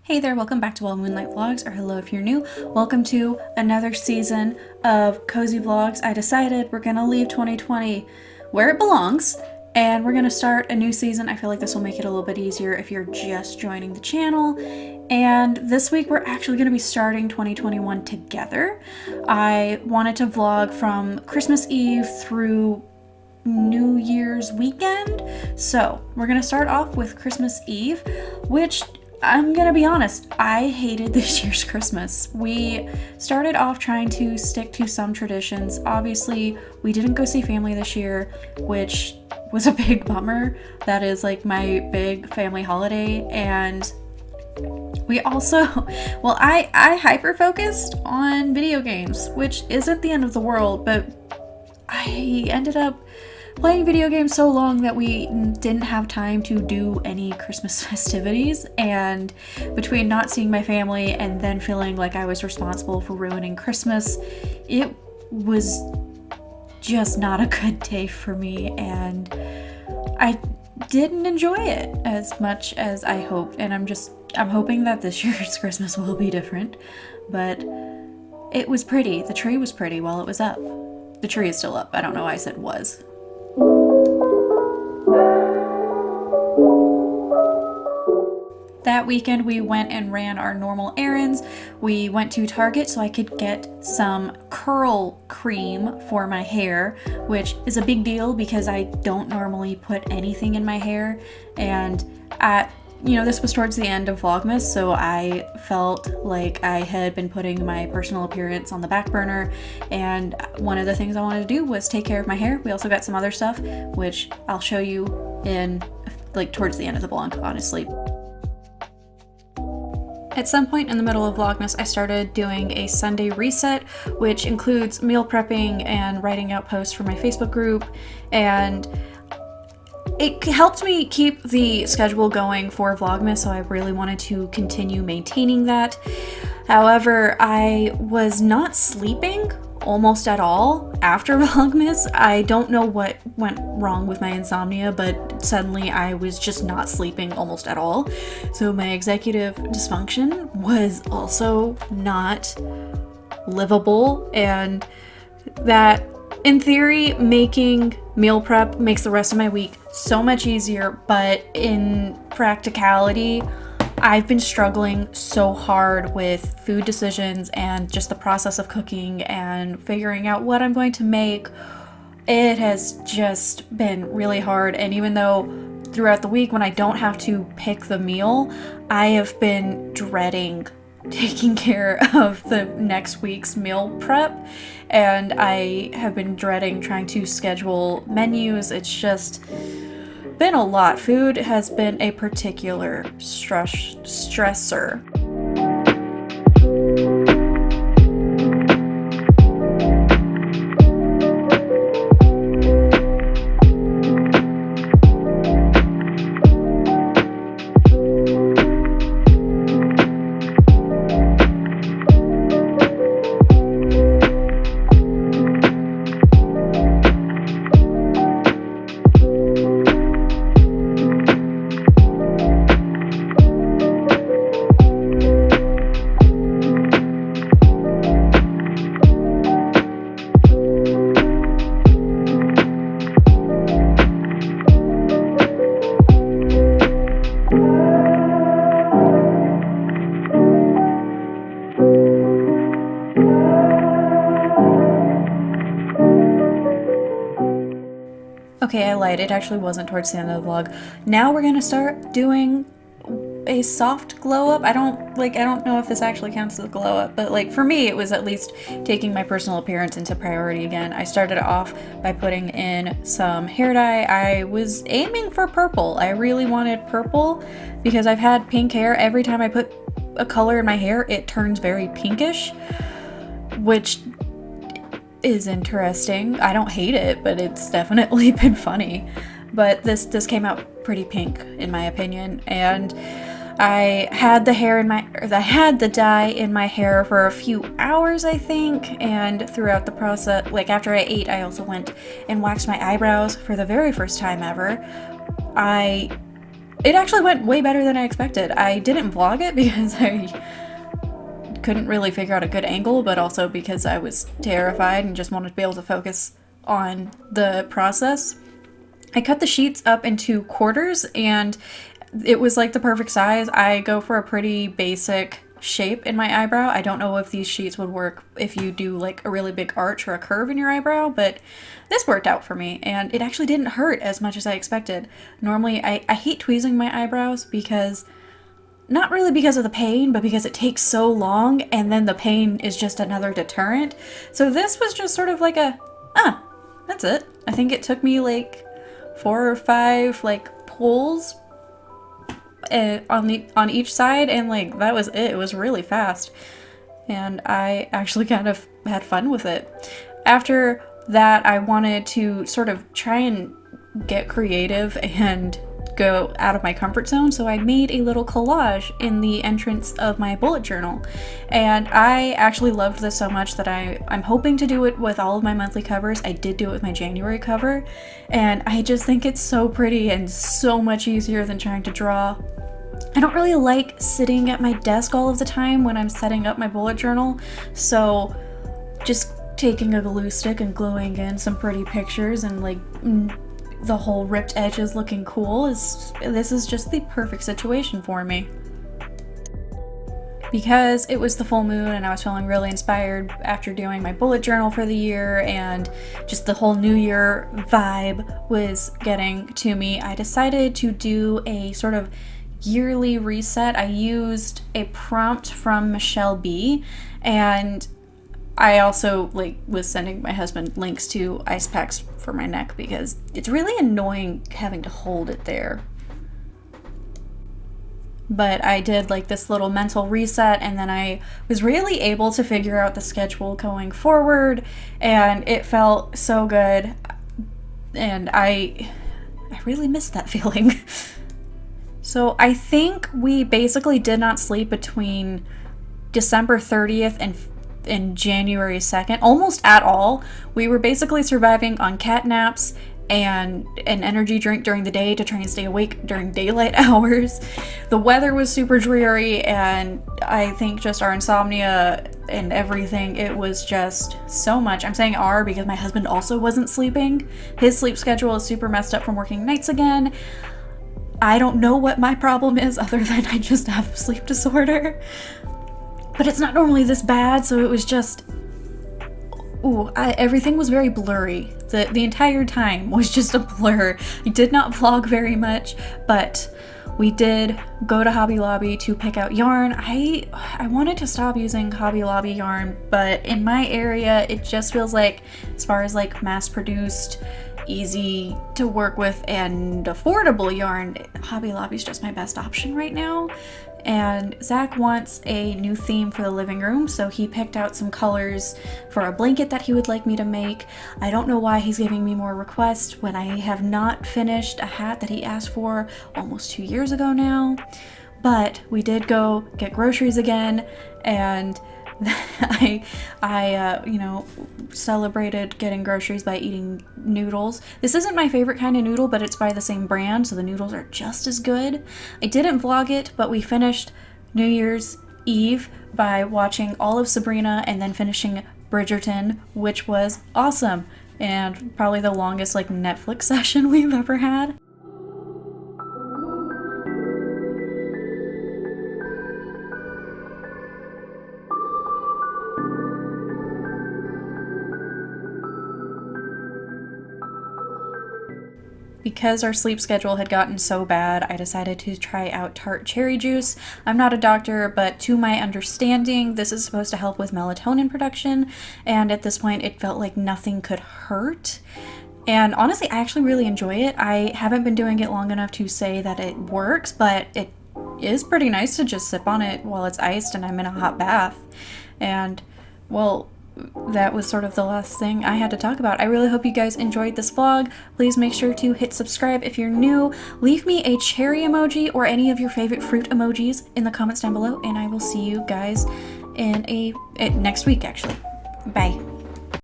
Hey there, welcome back to Well Moonlight Vlogs, or hello if you're new. Welcome to another season of Cozy Vlogs. I decided we're gonna leave 2020 where it belongs, and we're gonna start a new season. I feel like this will make it a little bit easier if you're just joining the channel. And this week we're actually gonna be starting 2021 together. I wanted to vlog from Christmas Eve through New Year's weekend. So we're gonna start off with Christmas Eve, which I'm gonna be honest, I hated this year's Christmas. We started off trying to stick to some traditions. Obviously, we didn't go see family this year, which was a big bummer. That is like my big family holiday. And we also, well, I hyper-focused on video games, which isn't the end of the world, but I ended up playing video games so long that we didn't have time to do any Christmas festivities, and between not seeing my family and then feeling like I was responsible for ruining Christmas, it was just not a good day for me, and I didn't enjoy it as much as I hoped, and I'm hoping that this year's Christmas will be different. But it was pretty. The tree was pretty while it was up. The tree is still up. I don't know why I said was. That weekend we went and ran our normal errands. We went to Target so I could get some curl cream for my hair, which is a big deal because I don't normally put anything in my hair. And this was towards the end of Vlogmas, so I felt like I had been putting my personal appearance on the back burner, and one of the things I wanted to do was take care of my hair. We also got some other stuff, which I'll show you in towards the end of the vlog, honestly. At some point in the middle of Vlogmas, I started doing a Sunday reset, which includes meal prepping and writing out posts for my Facebook group, and it helped me keep the schedule going for Vlogmas, so I really wanted to continue maintaining that. However, I was not sleeping almost at all after Vlogmas. I don't know what went wrong with my insomnia, but suddenly I was just not sleeping almost at all. So my executive dysfunction was also not livable, and that, in theory, making meal prep makes the rest of my week so much easier, but in practicality, I've been struggling so hard with food decisions and just the process of cooking and figuring out what I'm going to make. It has just been really hard, and even though throughout the week when I don't have to pick the meal, I have been dreading taking care of the next week's meal prep, and I have been dreading trying to schedule menus. It's just been a lot. Food has been a particular stressor. Okay, I lied. It actually wasn't towards the end of the vlog. Now we're gonna start doing a soft glow up. I don't know if this actually counts as a glow up, but for me, it was at least taking my personal appearance into priority again. I started off by putting in some hair dye. I was aiming for purple. I really wanted purple because I've had pink hair. Every time I put a color in my hair, it turns very pinkish, which is interesting. I don't hate it, but it's definitely been funny. But this came out pretty pink in my opinion, and I had the dye in my hair for a few hours, I think, and throughout the process, after I ate, I also went and waxed my eyebrows for the very first time ever. I it actually went way better than I expected. I didn't vlog it because I couldn't really figure out a good angle, but also because I was terrified and just wanted to be able to focus on the process. I cut the sheets up into quarters and it was like the perfect size. I go for a pretty basic shape in my eyebrow. I don't know if these sheets would work if you do like a really big arch or a curve in your eyebrow, but this worked out for me and it actually didn't hurt as much as I expected. Normally I hate tweezing my eyebrows because, not really because of the pain, but because it takes so long and then the pain is just another deterrent. So this was just sort of like that's it. I think it took me like 4 or 5 like pulls on each side, and like that was it. It was really fast and I actually kind of had fun with it. After that, I wanted to sort of try and get creative and go out of my comfort zone, so I made a little collage in the entrance of my bullet journal, and I actually loved this so much that I'm hoping to do it with all of my monthly covers. I did do it with my January cover, and I just think it's so pretty and so much easier than trying to draw. I don't really like sitting at my desk all of the time when I'm setting up my bullet journal, so just taking a glue stick and gluing in some pretty pictures and like the whole ripped edges looking cool this is just the perfect situation for me. Because it was the full moon and I was feeling really inspired after doing my bullet journal for the year, and just the whole new year vibe was getting to me, I decided to do a sort of yearly reset. I used a prompt from Michelle B, and I also like was sending my husband links to ice packs for my neck because it's really annoying having to hold it there. But I did like this little mental reset, and then I was really able to figure out the schedule going forward, and it felt so good, and I really missed that feeling. So I think we basically did not sleep between December 30th and January 2nd, almost at all. We were basically surviving on cat naps and an energy drink during the day to try and stay awake during daylight hours. The weather was super dreary, and I think just our insomnia and everything, it was just so much. I'm saying our because my husband also wasn't sleeping. His sleep schedule is super messed up from working nights again. I don't know what my problem is other than I just have a sleep disorder. But it's not normally this bad, so it was just, everything was very blurry. The entire time was just a blur. I did not vlog very much, but we did go to Hobby Lobby to pick out yarn. I wanted to stop using Hobby Lobby yarn, but in my area, it just feels like, as far as like mass-produced, easy to work with, and affordable yarn, Hobby Lobby's just my best option right now. And Zach wants a new theme for the living room, so he picked out some colors for a blanket that he would like me to make. I don't know why he's giving me more requests when I have not finished a hat that he asked for almost 2 years ago now. But we did go get groceries again, and I celebrated getting groceries by eating noodles. This isn't my favorite kind of noodle, but it's by the same brand, so the noodles are just as good. I didn't vlog it, but we finished New Year's Eve by watching all of Sabrina and then finishing Bridgerton, which was awesome, and probably the longest like Netflix session we've ever had. Because our sleep schedule had gotten so bad, I decided to try out tart cherry juice. I'm not a doctor, but to my understanding, this is supposed to help with melatonin production, and at this point it felt like nothing could hurt. And honestly, I actually really enjoy it. I haven't been doing it long enough to say that it works, but it is pretty nice to just sip on it while it's iced and I'm in a hot bath. And, well, that was sort of the last thing I had to talk about. I really hope you guys enjoyed this vlog. Please make sure to hit subscribe if you're new. Leave me a cherry emoji or any of your favorite fruit emojis in the comments down below, and I will see you guys in next week, actually. Bye.